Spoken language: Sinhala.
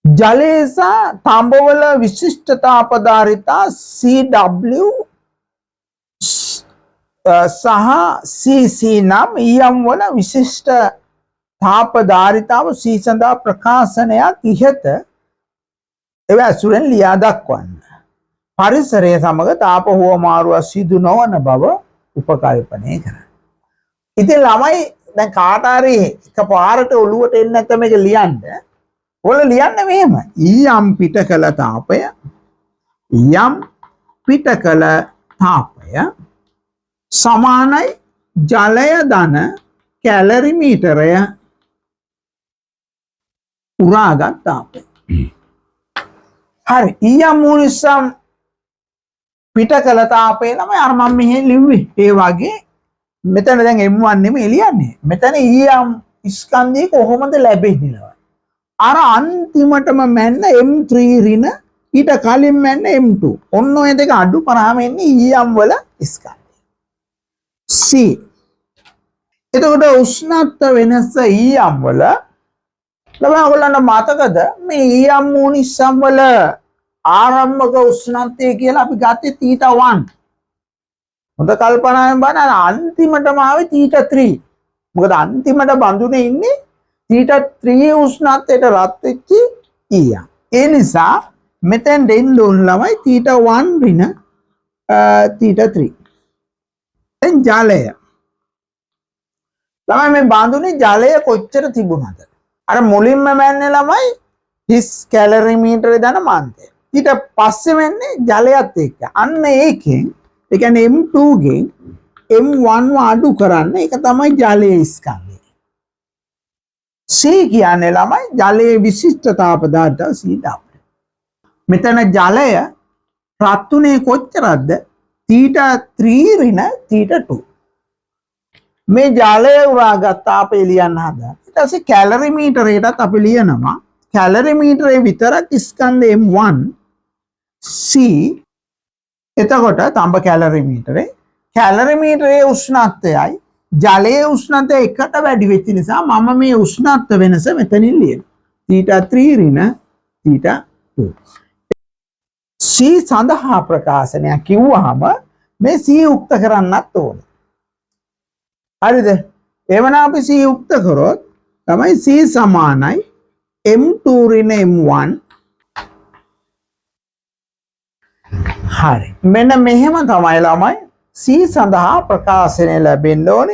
ජලයේ සහ තඹවල විශිෂ්ටතා අපදාරිතා CW සහ CC නම් ඊයම් වල විශිෂ්ට තාපදාරිතාව C සඳහා ප්‍රකාශනයක් ඉහත එව ඇසුරෙන් ලියා දක්වන්න. පරිසරය සමග තාප හුවමාරුව සිදු නොවන බව උපකල්පනය කරන්න. ඉතින් ළමයි දැන් කාට හරි එකපාරට ඔළුවට එන්නේ නැත්නම් මේක ලියන්න. ඔයාලා ලියන්න මෙහෙම. ඊයම් පිට කළ තාපය සමානයි ජලය ධන කැලරි මීටරය උරාගත් තාපය. හරි. ඊයම් මුනිසම් පිට කළ තාපය ළමයි අර මම මෙහෙ ලිව්වේ. ඒ වගේ මෙතන දැන් M1 නෙමෙයි ලියන්නේ. මෙතන ඊයම් ස්කන්ධය කොහොමද ලැබෙන්නේ? අර අන්තිමටම මැන්න M3 රින ඊට කලින් මැන්න M2. ඔන්න ඔය දෙක අඩු කරාම එන්නේ ඊයම් වල ස්කන්ධය. C. එතකොට උෂ්ණත්ව වෙනස ඊයම් වල ළමයි ඔයගොල්ලන්ට මතකද මේ ඊයම් මුනිසම් වල ආරම්භක උෂ්ණත්වය කියලා අපි ගත්තේ θ1. හොඳ කල්පනාවෙන් බලන්න අන්තිමටම ආවේ θ3. මොකද අන්තිමට බඳුනේ ඉන්නේ θ3 උෂ්ණත්වයට රත් වෙච්ච ඊයම්. ඒ නිසා මෙතෙන් දෙන්න ඕන ළමයි θ1 ඍණ θ3. දැන් ජලය. ළමයි මේ බඳුනේ ජලය කොච්චර තිබුණාද? අර මුලින්ම මැන්නේ ළමයි 30 කැලරි මීටර ධන මාන්තය. ඊට පස්සේ වෙන්නේ ජලයත් එක්ක. අන්න ඒකෙන් ඒ කියන්නේ M2 ගෙන් M1 අඩු කරන්න ඒක තමයි ජලයේ ස්කන්ධය. C කියන්නේ ළමයි ජලයේ විශිෂ්ටතා පදාර්ථ CW. මෙතන ජලය රත්ුනේ කොච්චරද? θ3 ඍණ θ2. මේ ජලය උරාගත් තාපය ලියන්න හදා. ඊට පස්සේ කැලරි මීටරයටත් අපි ලියනවා. කැලරි මීටරේ විතරක් ස්කන්ධ M1 C. එතකොට තඹ කැලරි මීටරේ උෂ්ණත්වයයි ජලයේ උෂ්ණත්වය එකට වැඩි වෙච්ච නිසා මම මේ උෂ්ණත්ව වෙනස මෙතනින් ලියනවා. θ3 ඍණ θ2. C සඳහා ප්‍රකාශනයක් කිව්වහම මේ C උක්ත කරන්නත් ඕන. හරිද? එවනම් අපි C උක්ත කරොත් තමයි C සමානයි M2 ඍණ M1. හරි. මෙන්න මෙහෙම තමයි ළමයි C සඳහා ප්‍රකාශනය ලැබෙන්න ඕනේ.